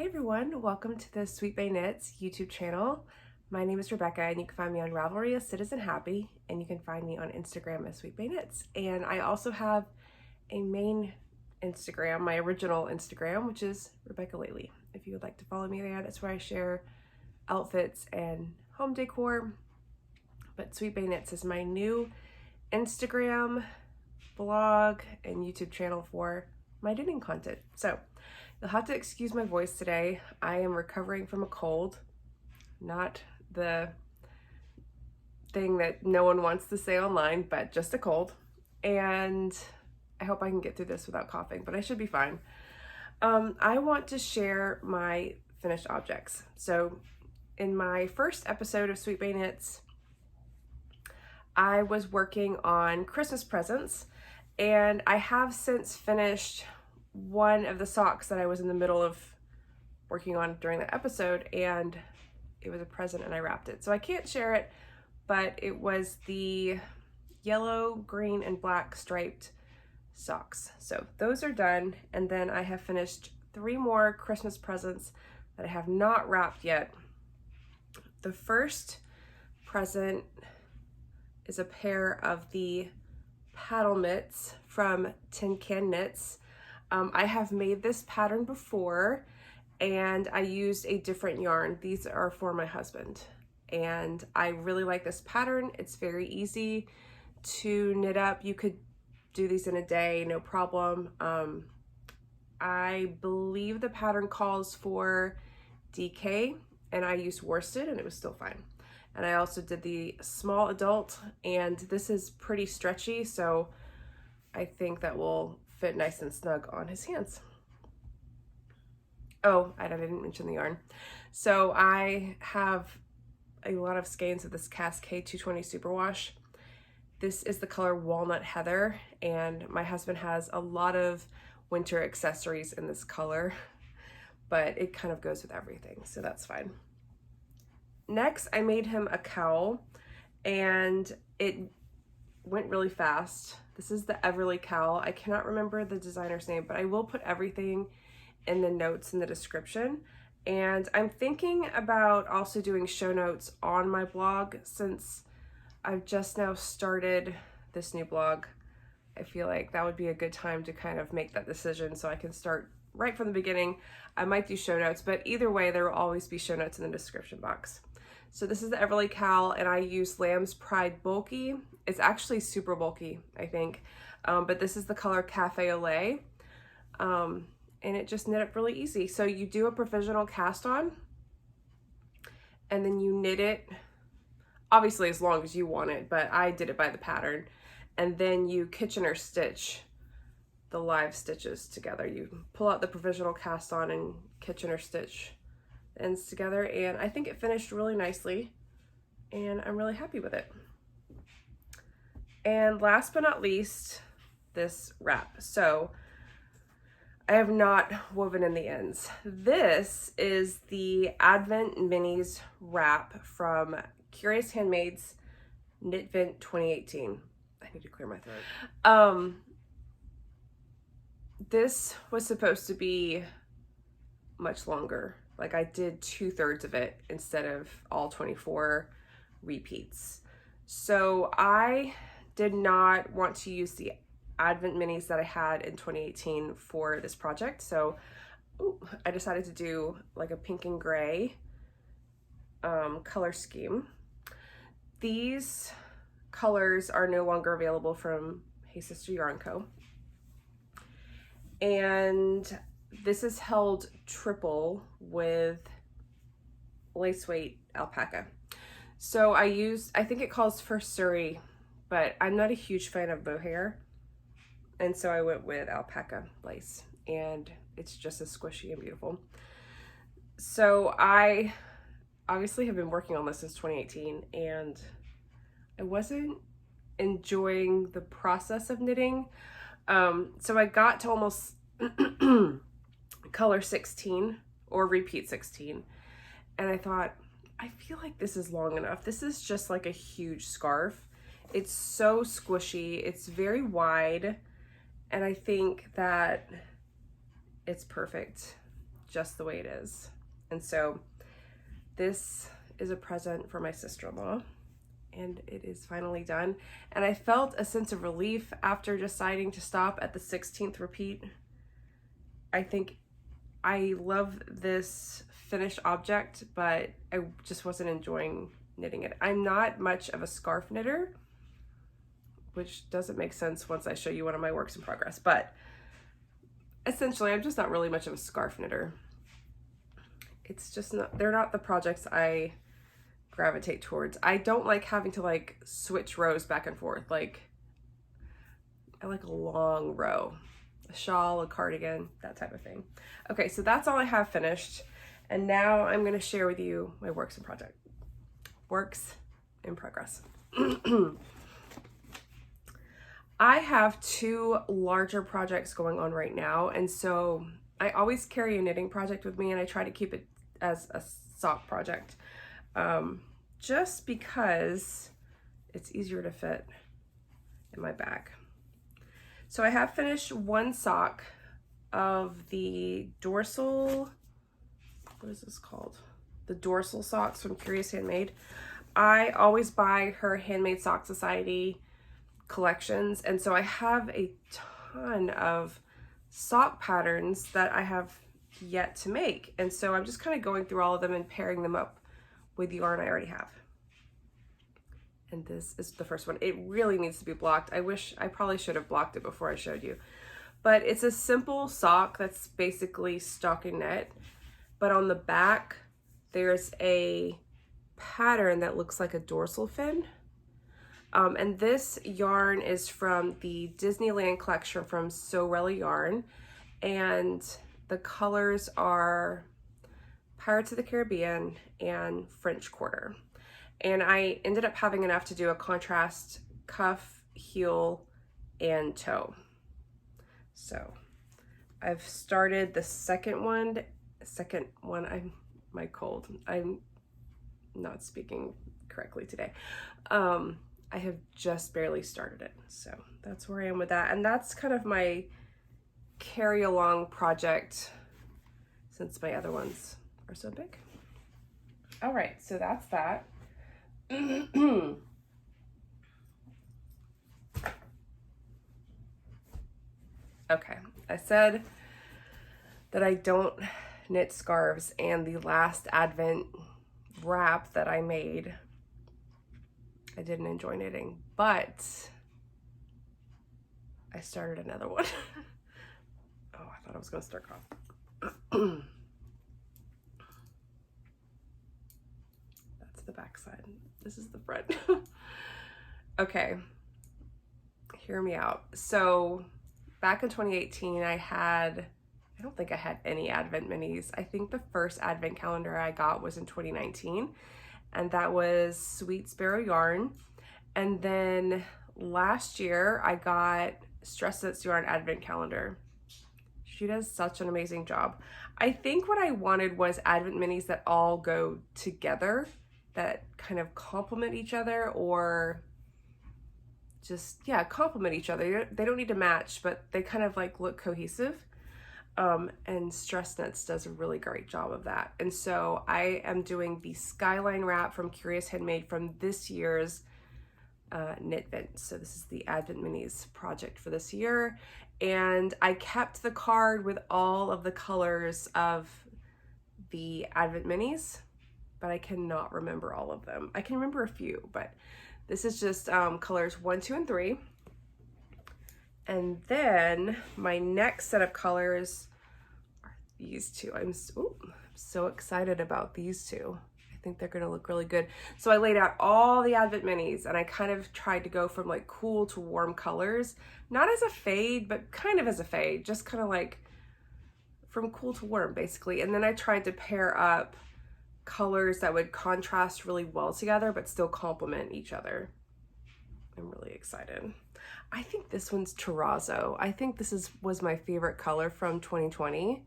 Hey everyone, welcome to the Sweetbay Knits YouTube channel. My name is Rebecca and you can find me on Ravelry as citizenhappy, and you can find me on Instagram as Sweetbay Knits. And I also have a main Instagram, my original Instagram, which is Rebecca Lately. If you would like to follow me there, that's where I share outfits and home decor. But Sweetbay Knits is my new Instagram, blog, and YouTube channel for my knitting content. So you'll have to excuse my voice today. I am recovering from a cold, not the thing that no one wants to say online, but just a cold. And I hope I can get through this without coughing, but I should be fine. I want to share my finished objects. So in my first episode of Sweetbay Knits, I was working on Christmas presents, and I have since finished one of the socks that I was in the middle of working on during the episode, and it was a present and I wrapped it. So I can't share it, but it was the yellow, green, and black striped socks. So those are done, and then I have finished 3 more Christmas presents that I have not wrapped yet. The first present is a pair of the paddle mitts from Tin Can Knits. I have made this pattern before, and I used a different yarn. These are for my husband, and I really like this pattern. It's very easy to knit up. You could do these in a day, no problem. I believe the pattern calls for DK, and I used worsted, and it was still fine. And I also did the small adult, and this is pretty stretchy, so I think that will fit nice and snug on his hands. Oh, I didn't mention the yarn. So I have a lot of skeins of this Cascade 220 Superwash. This is the color Walnut Heather, and my husband has a lot of winter accessories in this color, but it kind of goes with everything, so that's fine. Next, I made him a cowl, and it went really fast. This is the Everly cowl. I cannot remember the designer's name, but I will put everything in the notes in the description. And I'm thinking about also doing show notes on my blog since I've just now started this new blog. I feel like that would be a good time to kind of make that decision so I can start right from the beginning. I might do show notes, but either way, there will always be show notes in the description box. So this is the Everly cowl, and I use Lamb's Pride Bulky. It's actually super bulky, I think, but this is the color Cafe au lait, and it just knit up really easy. So you do a provisional cast on, and then you knit it, obviously as long as you want it, but I did it by the pattern, and then you Kitchener stitch the live stitches together. You pull out the provisional cast on and Kitchener stitch the ends together, and I think it finished really nicely, and I'm really happy with it. And last but not least, this wrap. So I have not woven in the ends. This is the Advent Minis wrap from Curious Handmaids Knitvent 2018. I need to clear my throat. This was supposed to be much longer. Like, I did 2/3 of it instead of all 24 repeats. So I did not want to use the Advent Minis that I had in 2018 for this project. So I decided to do like a pink and gray color scheme. These colors are no longer available from Hey Sister Yarn Co. And this is held triple with lace weight alpaca. So I think it calls for Surrey, but I'm not a huge fan of mohair, and so I went with alpaca lace, and it's just as squishy and beautiful. So I obviously have been working on this since 2018, and I wasn't enjoying the process of knitting. So I got to almost color 16 or repeat 16, and I thought, I feel like this is long enough. This is just like a huge scarf. It's so squishy, it's very wide, and I think that it's perfect just the way it is. And so this is a present for my sister-in-law, and it is finally done. And I felt a sense of relief after deciding to stop at the 16th repeat. I think I love this finished object, but I just wasn't enjoying knitting it. I'm not much of a scarf knitter, which doesn't make sense once I show you one of my works in progress, but essentially I'm just not really much of a scarf knitter. It's just not, they're not the projects I gravitate towards. I don't like having to like switch rows back and forth. Like, I like a long row, a shawl, a cardigan, that type of thing. Okay, so that's all I have finished. And now I'm gonna share with you my works in progress. I have 2 larger projects going on right now, and so I always carry a knitting project with me, and I try to keep it as a sock project, just because it's easier to fit in my bag. So I have finished 1 sock of the dorsal, what is this called? The dorsal socks from Curious Handmade. I always buy her Handmade Sock Society collections, and so I have a ton of sock patterns that I have yet to make, and so I'm just kind of going through all of them and pairing them up with yarn I already have. And this is the first one. It really needs to be blocked. I probably should have blocked it before I showed you, but it's a simple sock that's basically stockinette, but on the back there's a pattern that looks like a dorsal fin. And this yarn is from the Disneyland collection from Sorella Yarn, and the colors are Pirates of the Caribbean and French Quarter. And I ended up having enough to do a contrast cuff, heel, and toe. So I've started the second one. I'm not speaking correctly today. I have just barely started it, so that's where I am with that. And that's kind of my carry along project since my other ones are so big. All right, so that's that. Okay, I said that I don't knit scarves, and the last Advent wrap that I made, I didn't enjoy knitting, but I started another one. Oh, I thought I was going to start off. That's the back side. This is the front. Okay, hear me out. So back in 2018, I don't think I had any Advent minis. I think the first Advent calendar I got was in 2019. And that was Sweet Sparrow Yarn. And then last year I got Stress Knits Yarn Advent Calendar. She does such an amazing job. I think what I wanted was Advent minis that all go together, that kind of complement each other, or just, yeah, complement each other. They don't need to match, but they kind of like look cohesive. And Stress Knits does a really great job of that. And so I am doing the Skyline wrap from Curious Handmade from this year's Knit Vent. So this is the Advent Minis project for this year. And I kept the card with all of the colors of the Advent Minis, but I cannot remember all of them. I can remember a few, but this is just colors 1, 2, and 3. And then my next set of colors are these 2. I'm so excited about these 2. I think they're gonna look really good. So I laid out all the Advent minis, and I kind of tried to go from like cool to warm colors, not as a fade, but kind of as a fade, just kind of like from cool to warm basically. And then I tried to pair up colors that would contrast really well together, but still complement each other. I'm really excited. I think this one's terrazzo. I think this was my favorite color from 2020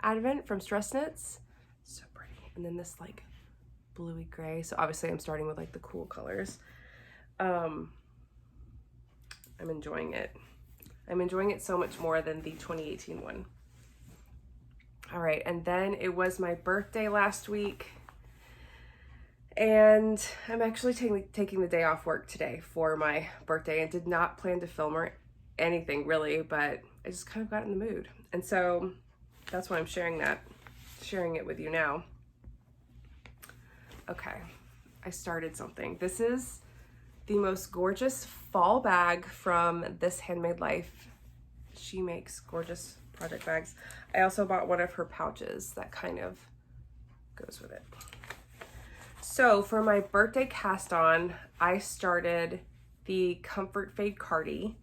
Advent from Stress Knits. So pretty. And then this like bluey gray. So obviously I'm starting with like the cool colors. I'm enjoying it. I'm enjoying it so much more than the 2018 one. All right, and then it was my birthday last week, and I'm actually taking the day off work today for my birthday, and did not plan to film or anything really, but I just kind of got in the mood. And so that's why I'm sharing it with you now. Okay, I started something. This is the most gorgeous fall bag from This Handmade Life. She makes gorgeous project bags. I also bought one of her pouches that kind of goes with it. So for my birthday cast on, I started the Comfort Fade Cardi.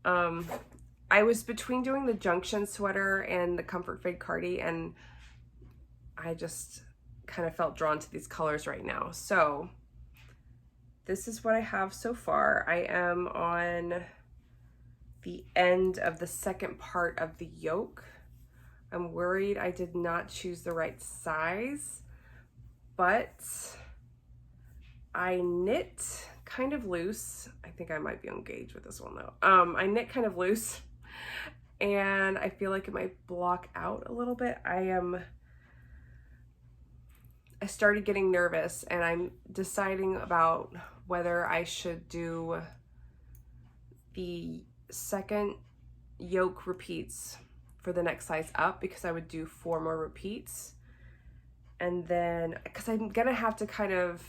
I was between doing the Junction sweater and the Comfort Fade Cardi, and I just kind of felt drawn to these colors right now. So this is what I have so far. I am on the end of the second part of the yoke. I'm worried I did not choose the right size, but I knit kind of loose. I think I might be on gauge with this one though. I knit kind of loose, and I feel like it might block out a little bit. I started getting nervous, and I'm deciding about whether I should do the second yoke repeats for the next size up, because I would do 4 more repeats. And then, because I'm gonna have to kind of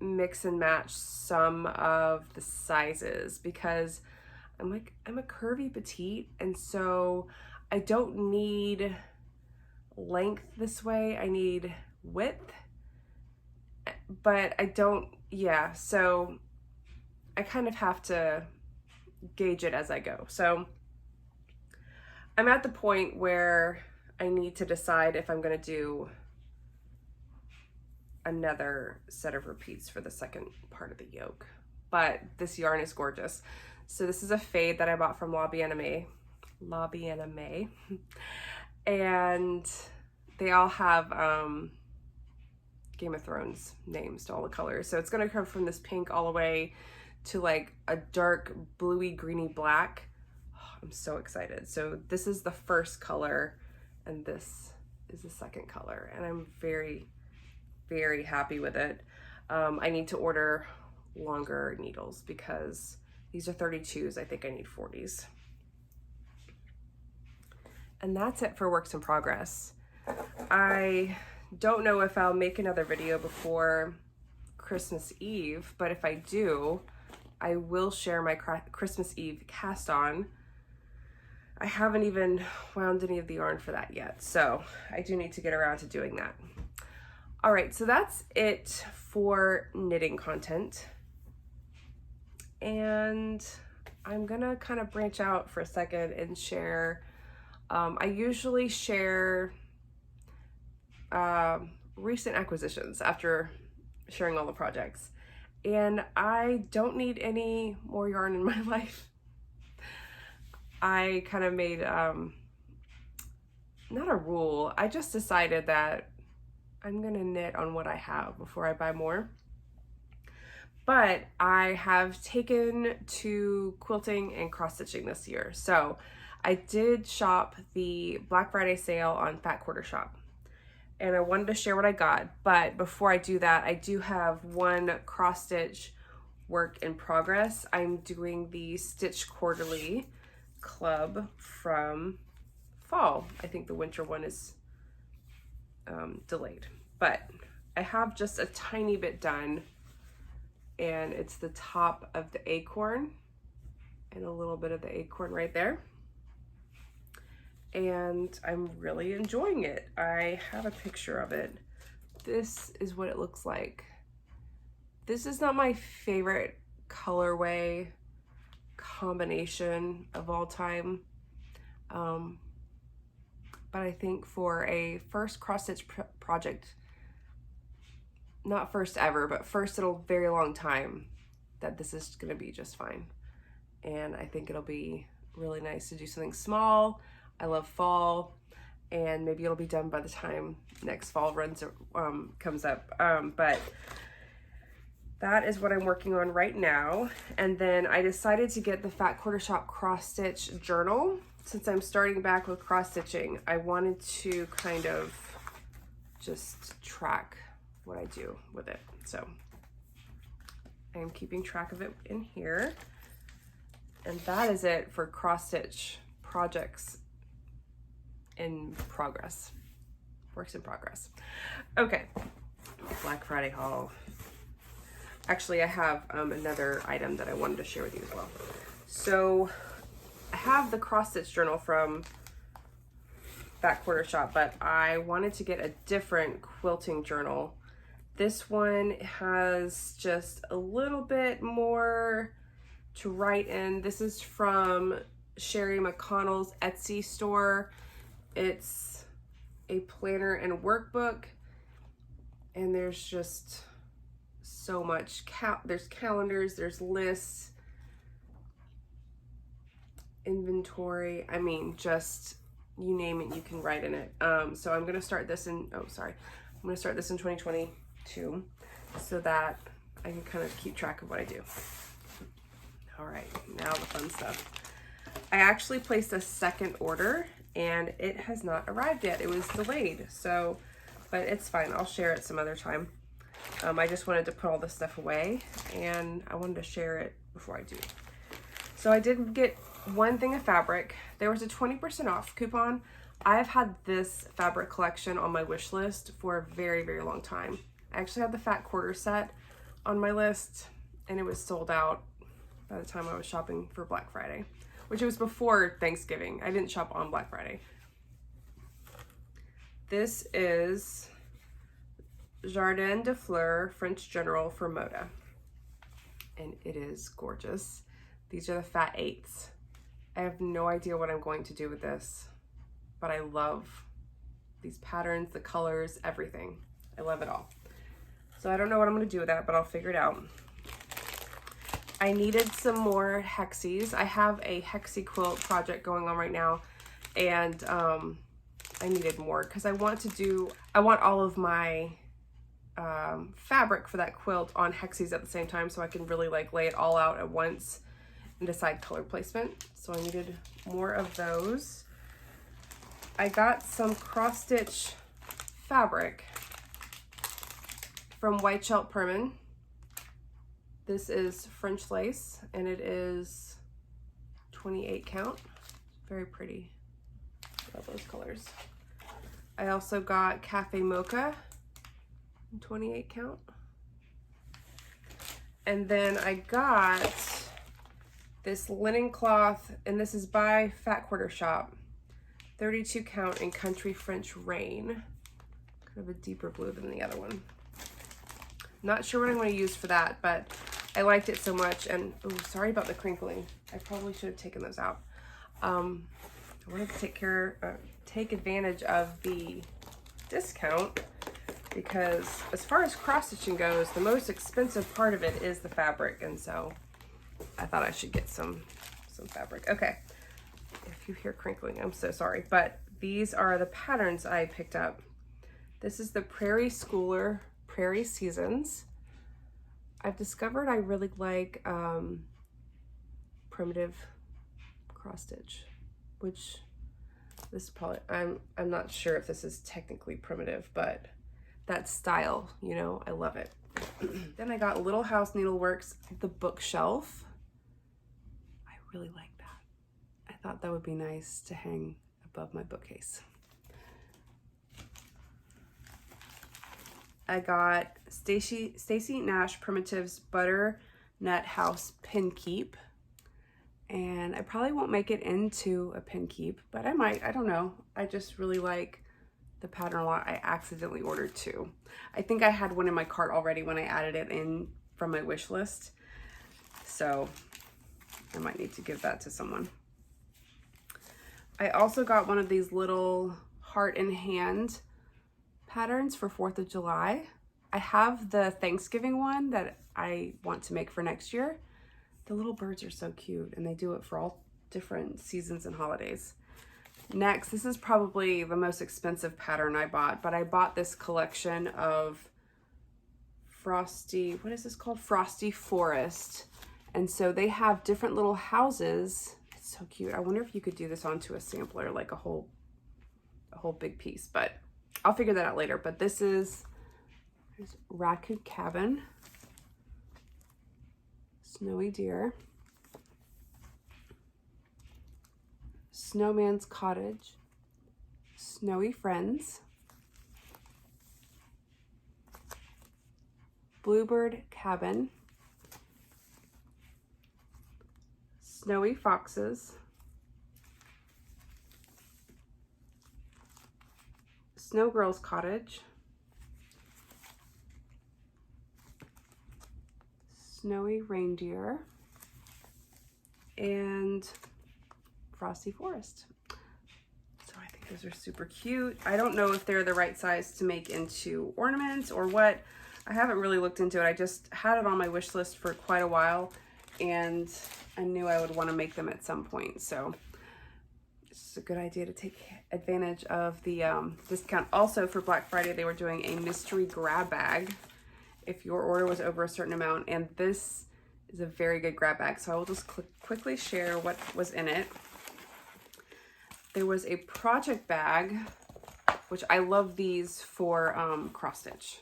mix and match some of the sizes, because I'm a curvy petite, and so I don't need length this way. I need width, but I don't, yeah, so I kind of have to gauge it as I go. So I'm at the point where I need to decide if I'm going to do another set of repeats for the second part of the yoke. But this yarn is gorgeous. So this is a fade that I bought from La Bien Aimée. And they all have Game of Thrones names to all the colors. So it's going to come from this pink all the way to like a dark bluey greeny black. Oh, I'm so excited. So this is the first color, and this is the second color, and I'm very, very happy with it. I need to order longer needles because these are 32s. I think I need 40s. And that's it for works in progress. I don't know if I'll make another video before Christmas Eve, but if I do, I will share my Christmas Eve cast on. I haven't even wound any of the yarn for that yet, so I do need to get around to doing that. All right, so that's it for knitting content. And I'm gonna kind of branch out for a second and share, I usually share recent acquisitions after sharing all the projects. And I don't need any more yarn in my life. I kind of made, not a rule, I just decided that I'm gonna knit on what I have before I buy more. But I have taken to quilting and cross stitching this year. So I did shop the Black Friday sale on Fat Quarter Shop, and I wanted to share what I got. But before I do that, I do have one cross stitch work in progress. I'm doing the Stitch Quarterly Club from fall. I think the winter one is delayed, but I have just a tiny bit done, and it's the top of the acorn and a little bit of the acorn right there. And I'm really enjoying it. I have a picture of it. This is what it looks like. This is not my favorite colorway combination of all time. But I think for a first cross stitch project, not first ever, but first in a very long time, that this is gonna be just fine. And I think it'll be really nice to do something small. I love fall, and maybe it'll be done by the time next fall comes up. But that is what I'm working on right now. And then I decided to get the Fat Quarter Shop cross stitch journal since I'm starting back with cross stitching, I wanted to kind of just track what I do with it. So I am keeping track of it in here. And that is it for cross stitch projects in progress, works in progress. Okay, Black Friday haul. Actually, I have another item that I wanted to share with you as well. So I have the cross stitch journal from Fat Quarter Shop, but I wanted to get a different quilting journal. This one has just a little bit more to write in. This is from Sherry McConnell's Etsy store. It's a planner and workbook, and there's just so much. There's calendars, there's lists, inventory. I mean, just you name it, you can write in it. So I'm gonna start this in, I'm gonna start this in 2022 so that I can kind of keep track of what I do. All right, now the fun stuff. I actually placed a second order and it has not arrived yet. It was delayed, so, but it's fine. I'll share it some other time. I just wanted to put all this stuff away and I wanted to share it before I do. So I did get one thing of fabric. There was a 20% off coupon. I've had this fabric collection on my wish list for a very, very long time. I actually had the Fat Quarter set on my list and it was sold out by the time I was shopping for Black Friday, which was before Thanksgiving. I didn't shop on Black Friday. This is Jardin de Fleurs French General for Moda, and it is gorgeous. These are the fat 8s. I have no idea what I'm going to do with this, but I love these patterns, the colors, everything. I love it all. So I don't know what I'm going to do with that, but I'll figure it out. I needed some more hexies. I have a hexie quilt project going on right now, and I needed more because I want all of my fabric for that quilt on hexies at the same time, so I can really like lay it all out at once and decide color placement. So I needed more of those. I got some cross stitch fabric from White Shelp Perman. This is French lace and it is 28 count. Very pretty. Love those colors. I also got Cafe Mocha, 28 count. And then I got this linen cloth, and this is by Fat Quarter Shop, 32 count in Country French Rain. Kind of a deeper blue than the other one. Not sure what I'm going to use for that, but I liked it so much. And oh, sorry about the crinkling. I probably should have taken those out. I wanted to take advantage of the discount, because as far as cross stitching goes, the most expensive part of it is the fabric, and so I thought I should get some fabric. Okay, if you hear crinkling, I'm so sorry, but these are the patterns I picked up. This is the Prairie Schooler Prairie Seasons. I've discovered I really like primitive cross stitch, which this is probably, I'm not sure if this is technically primitive, but that style, you know, I love it. Then I got Little House Needleworks, the bookshelf. I really like that. I thought that would be nice to hang above my bookcase. I got Stacy Nash Primitives Butternut House Pin Keep. And I probably won't make it into a pin keep, but I might, I don't know. I just really like the pattern a lot. I accidentally ordered 2. I think I had one in my cart already when I added it in from my wish list. So I might need to give that to someone. I also got one of these little heart in hand patterns for 4th of July. I have the Thanksgiving one that I want to make for next year. The little birds are so cute, and they do it for all different seasons and holidays. Next, this is probably the most expensive pattern I bought, but I bought this collection of Frosty, what is this called? Frosty Forest. And so they have different little houses. so cute. I wonder if you could do this onto a sampler, like a whole big piece, but I'll figure that out later. But this is Raccoon Cabin, Snowy Deer, Snowman's Cottage, Snowy Friends, Bluebird Cabin, Snowy Foxes, Snow Girl's Cottage, Snowy Reindeer, and Frosty Forest. So I think those are super cute. I don't know if they're the right size to make into ornaments or what. I haven't really looked into it. I just had it on my wish list for quite a while, and I knew I would want to make them at some point. So it's a good idea to take advantage of the discount. Also for Black Friday, they were doing a mystery grab bag if your order was over a certain amount, and this is a very good grab bag. So I will just quickly share what was in it. There was a project bag, which I love these for cross stitch.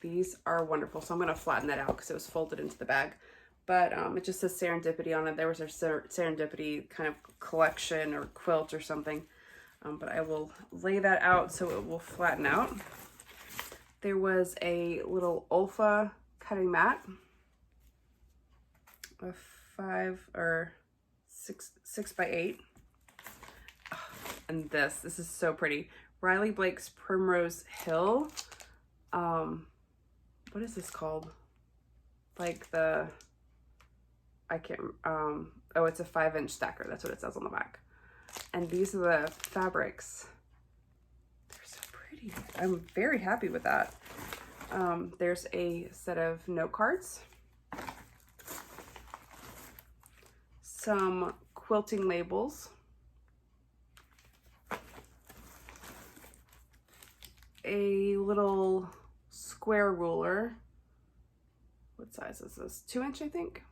These are wonderful. So I'm gonna flatten that out because it was folded into the bag. But it just says Serendipity on it. There was a Serendipity kind of collection or quilt or something. But I will lay that out so it will flatten out. There was a little Olfa cutting mat, a 5 or 6 by 8. Oh, and this is so pretty. Riley Blake's Primrose Hill. What is this called? Like the, I can't, oh, it's a 5-inch stacker. That's what it says on the back. And these are the fabrics. They're so pretty. I'm very happy with that. There's a set of note cards, some quilting labels, a little square ruler. What size is this? 2-inch, I think.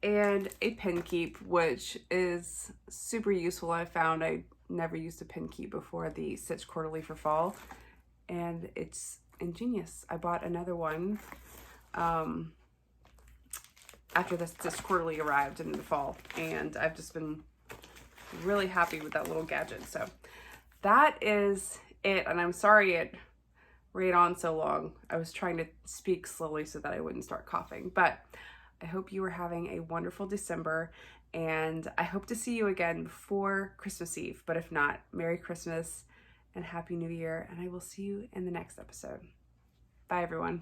And a pin keep, which is super useful. I found I never used a pin keep before the Stitch Quarterly for fall, and it's ingenious. I bought another one after the Stitch Quarterly arrived in the fall, and I've just been really happy with that little gadget. So that is it, and I'm sorry it ran on so long. I was trying to speak slowly so that I wouldn't start coughing, but I hope you are having a wonderful December, and I hope to see you again before Christmas Eve. But if not, Merry Christmas and Happy New Year, and I will see you in the next episode. Bye, everyone.